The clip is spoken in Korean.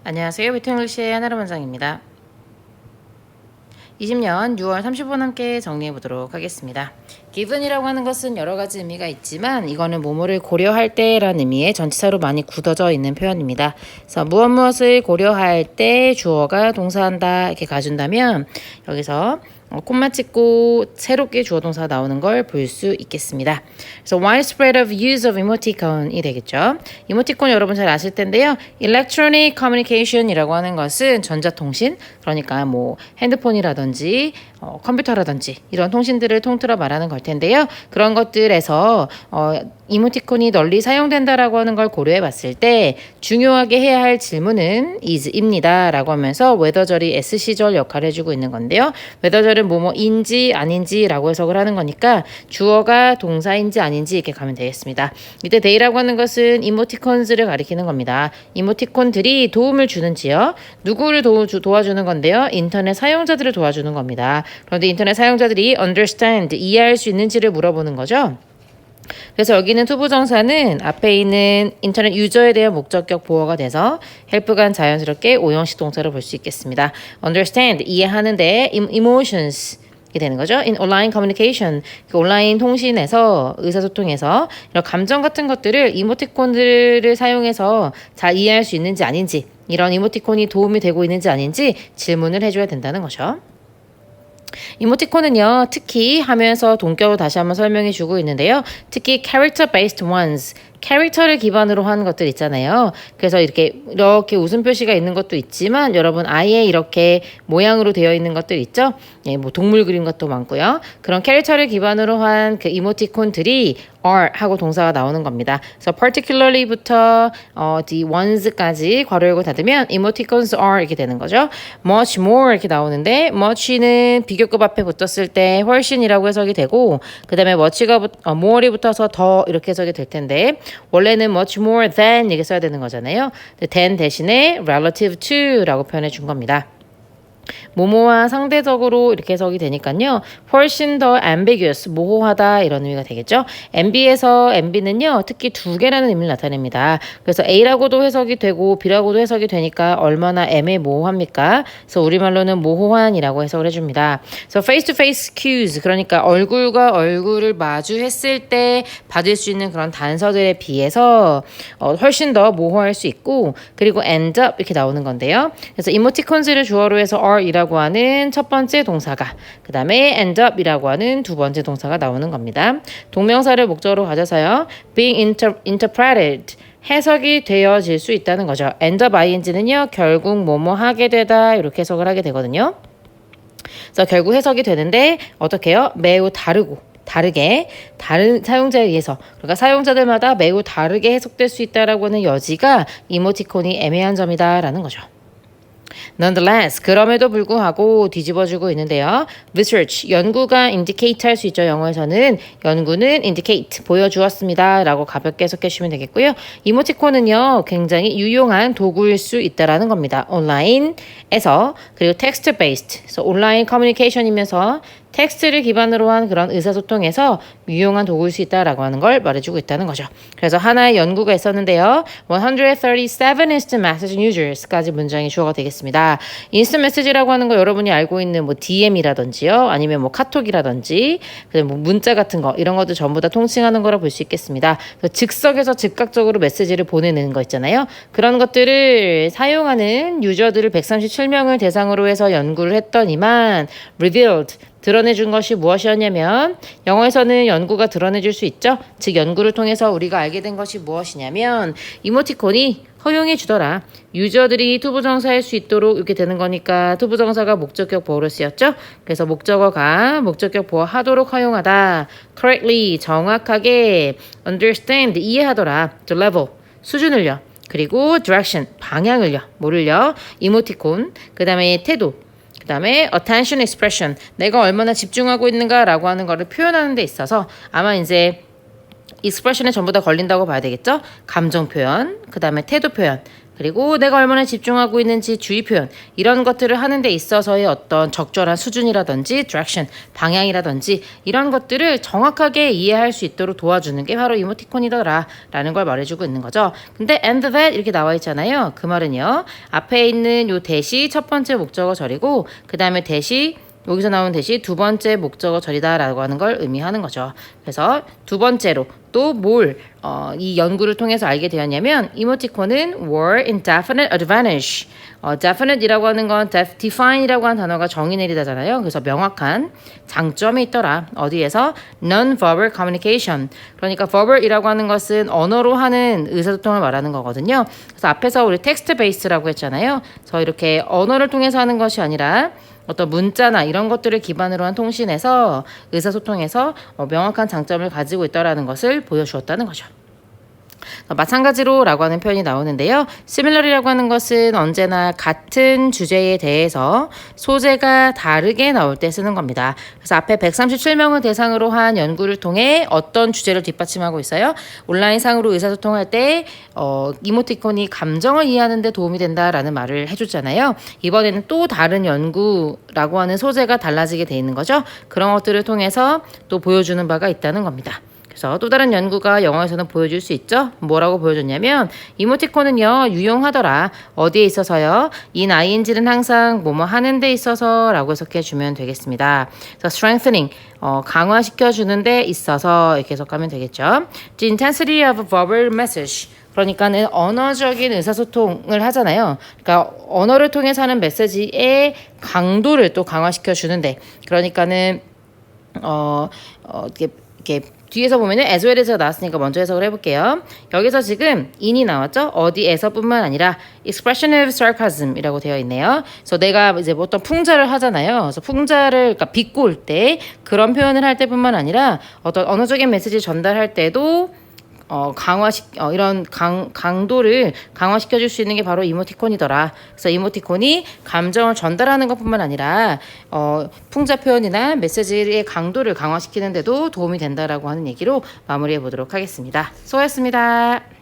안녕하세요. 비트잉글리시의 하나로 원장입니다. 20년 6월 30분 함께 정리해 보도록 하겠습니다. given이라고 하는 것은 여러 가지 의미가 있지만 이거는 뭐뭐를 고려할 때라는 의미의 전치사로 많이 굳어져 있는 표현입니다. 그래서 무엇을 고려할 때 주어가 동사한다 이렇게 가준다면 여기서 콤마 찍고 새롭게 주어 동사가 나오는 걸 볼 수 있겠습니다. 그래서 widespread of use of emoticon이 되겠죠. 이모티콘 여러분 잘 아실 텐데요. electronic communication이라고 하는 것은 전자통신, 그러니까 뭐 핸드폰이라든지 컴퓨터라든지 이런 통신들을 통틀어 말하는 걸 텐데요. 그런 것들에서 이모티콘이 널리 사용된다라고 하는 걸 고려해 봤을 때 중요하게 해야 할 질문은 is입니다 라고 하면서 웨더절이 SC절 역할을 해주고 있는 건데요. 웨더절은 뭐뭐인지 아닌지 라고 해석을 하는 거니까 주어가 동사인지 아닌지 이렇게 가면 되겠습니다. 이때 they라고 하는 것은 이모티콘즈를 가리키는 겁니다. 이모티콘들이 도움을 주는지요? 누구를 도와주는 건데요? 인터넷 사용자들을 도와주는 겁니다. 그런데 인터넷 사용자들이 understand, 이해할 수 있는지를 물어보는 거죠. 그래서 여기는 투부정사는 앞에 있는 인터넷 유저에 대한 목적격 보어가 돼서 help가 자연스럽게 오형식 동사로 볼 수 있겠습니다. understand, 이해하는데 emotions 이 되는 거죠. In online communication, 그 온라인 통신에서 의사소통에서 이런 감정 같은 것들을 이모티콘들을 사용해서 잘 이해할 수 있는지 아닌지, 이런 이모티콘이 도움이 되고 있는지 아닌지 질문을 해줘야 된다는 거죠. 이모티콘은요, 특히 하면서 동격으로 다시 한번 설명해 주고 있는데요. 특히 character based ones, 캐릭터를 기반으로 한 것들 있잖아요. 그래서 이렇게 웃음 표시가 있는 것도 있지만 여러분 아예 이렇게 모양으로 되어 있는 것들 있죠. 예, 뭐 동물 그림 것도 많고요. 그런 캐릭터를 기반으로 한 그 이모티콘들이 are 하고 동사가 나오는 겁니다. 그래서 particularly부터 the ones까지 괄호 열고 닫으면 emoticons are 이렇게 되는 거죠. much more 이렇게 나오는데 much는 비교급 앞에 붙었을 때 훨씬이라고 해석이 되고 그 다음에 much가 more이 붙어서 더 이렇게 해석이 될 텐데 원래는 much more than 이렇게 써야 되는 거잖아요. than 대신에 relative to라고 표현해 준 겁니다. 모모와 상대적으로 이렇게 해석이 되니까요. 훨씬 더 ambiguous, 모호하다 이런 의미가 되겠죠. MB에서 MB는요. 특히 두 개라는 의미를 나타냅니다. 그래서 A라고도 해석이 되고 B라고도 해석이 되니까 얼마나 애매모호합니까? 그래서 우리말로는 모호한이라고 해석을 해줍니다. 그래서 face-to-face cues, 그러니까 얼굴과 얼굴을 마주했을 때 받을 수 있는 그런 단서들에 비해서 훨씬 더 모호할 수 있고 그리고 end up 이렇게 나오는 건데요. 그래서 이모티콘즈를 주어로 해서 i라고 하는 첫 번째 동사가 그 다음에 end up이라고 하는 두 번째 동사가 나오는 겁니다. 동명사를 목적으로 가져서요. being interpreted 해석이 되어질 수 있다는 거죠. end up ing는요. 결국 뭐뭐 하게 되다 이렇게 해석을 하게 되거든요. 그래서 결국 해석이 되는데 어떻게 해요? 매우 다르게 다른 사용자에 의해서 그러니까 사용자들마다 매우 다르게 해석될 수 있다라고 하는 여지가 이모티콘이 애매한 점이다라는 거죠. Nonetheless, 그럼에도 불구하고 뒤집어주고 있는데요. Research, 연구가 indicate 할 수 있죠. 영어에서는 연구는 indicate, 보여주었습니다. 라고 가볍게 해석해 주시면 되겠고요. 이모티콘은요. 굉장히 유용한 도구일 수 있다라는 겁니다. 온라인에서 그리고 text based, 그래서 온라인 커뮤니케이션이면서 텍스트를 기반으로 한 그런 의사소통에서 유용한 도구일 수 있다라고 하는 걸 말해주고 있다는 거죠. 그래서 하나의 연구가 있었는데요. 137 instant message users까지 문장이 주어가 되겠습니다. instant message라고 하는 거 여러분이 알고 있는 뭐 DM이라든지요. 아니면 뭐 카톡이라든지 뭐 문자 같은 거 이런 것도 전부 다 통칭하는 거라 볼 수 있겠습니다. 즉석에서 즉각적으로 메시지를 보내는 거 있잖아요. 그런 것들을 사용하는 유저들을 137명을 대상으로 해서 연구를 했더니만 revealed 드러내준 것이 무엇이었냐면 영어에서는 연구가 드러내줄 수 있죠. 즉 연구를 통해서 우리가 알게 된 것이 무엇이냐면 이모티콘이 허용해 주더라. 유저들이 투부정사할 수 있도록 이렇게 되는 거니까 투부정사가 목적격 보어로 쓰였죠. 그래서 목적어가 목적격 보어 하도록 허용하다. correctly 정확하게 understand 이해하더라. the level 수준을요. 그리고 direction 방향을요. 뭐를요? 이모티콘 그 다음에 태도 그 다음에 attention expression 내가 얼마나 집중하고 있는가라고 하는 거를 표현하는 데 있어서 아마 이제 expression에 전부 다 걸린다고 봐야 되겠죠? 감정 표현, 그 다음에 태도 표현, 그리고 내가 얼마나 집중하고 있는지 주의 표현, 이런 것들을 하는 데 있어서의 어떤 적절한 수준이라든지 direction, 방향이라든지 이런 것들을 정확하게 이해할 수 있도록 도와주는 게 바로 이모티콘이더라 라는 걸 말해주고 있는 거죠. 근데 and that 이렇게 나와 있잖아요. 그 말은요, 앞에 있는 요 대시 첫 번째 목적어 절이고 그 다음에 대시 여기서 나온 대시 두 번째 목적어 절이다라고 하는 걸 의미하는 거죠. 그래서 두 번째로 또 뭘 이 연구를 통해서 알게 되었냐면 이모티콘은 were in definite advantage. definite이라고 하는 건 define이라고 하는 단어가 정의 내리다잖아요. 그래서 명확한 장점이 있더라. 어디에서? non-verbal communication. 그러니까 verbal이라고 하는 것은 언어로 하는 의사소통을 말하는 거거든요. 그래서 앞에서 우리 텍스트 베이스라고 했잖아요. 그래서 이렇게 언어를 통해서 하는 것이 아니라 어떤 문자나 이런 것들을 기반으로 한 통신에서 의사소통에서 명확한 장점을 가지고 있다라는 것을 보여주었다는 거죠. 마찬가지로 라고 하는 표현이 나오는데요. similar이라고 하는 것은 언제나 같은 주제에 대해서 소재가 다르게 나올 때 쓰는 겁니다. 그래서 앞에 137명을 대상으로 한 연구를 통해 어떤 주제를 뒷받침하고 있어요? 온라인상으로 의사소통할 때 이모티콘이 감정을 이해하는 데 도움이 된다라는 말을 해줬잖아요. 이번에는 또 다른 연구라고 하는 소재가 달라지게 돼 있는 거죠. 그런 것들을 통해서 또 보여주는 바가 있다는 겁니다. 그래서 또 다른 연구가 영어에서는 보여줄 수 있죠. 뭐라고 보여줬냐면 이모티콘은요 유용하더라. 어디에 있어서요? ing는 항상 뭐뭐 하는 데 있어서 라고 해석해 주면 되겠습니다. 그래서 strengthening 강화시켜 주는 데 있어서 이렇게 해석하면 되겠죠. The intensity of a verbal message. 그러니까는 언어적인 의사소통을 하잖아요. 그러니까 언어를 통해서 하는 메시지의 강도를 또 강화시켜 주는데, 그러니까는 이렇게 뒤에서 보면은 as well as가 나왔으니까 먼저 해석을 해볼게요. 여기서 지금 in이 나왔죠? 어디에서뿐만 아니라 expression of sarcasm이라고 되어 있네요. 그래서 내가 이제 어떤 풍자를 하잖아요. 그래서 풍자를 그러니까 비꼬을 때 그런 표현을 할 때뿐만 아니라 어떤 언어적인 메시지를 전달할 때도 이런 강도를 강화시켜 줄 수 있는 게 바로 이모티콘이더라. 그래서 이모티콘이 감정을 전달하는 것뿐만 아니라 풍자 표현이나 메시지의 강도를 강화시키는 데도 도움이 된다라고 하는 얘기로 마무리해 보도록 하겠습니다. 수고하셨습니다.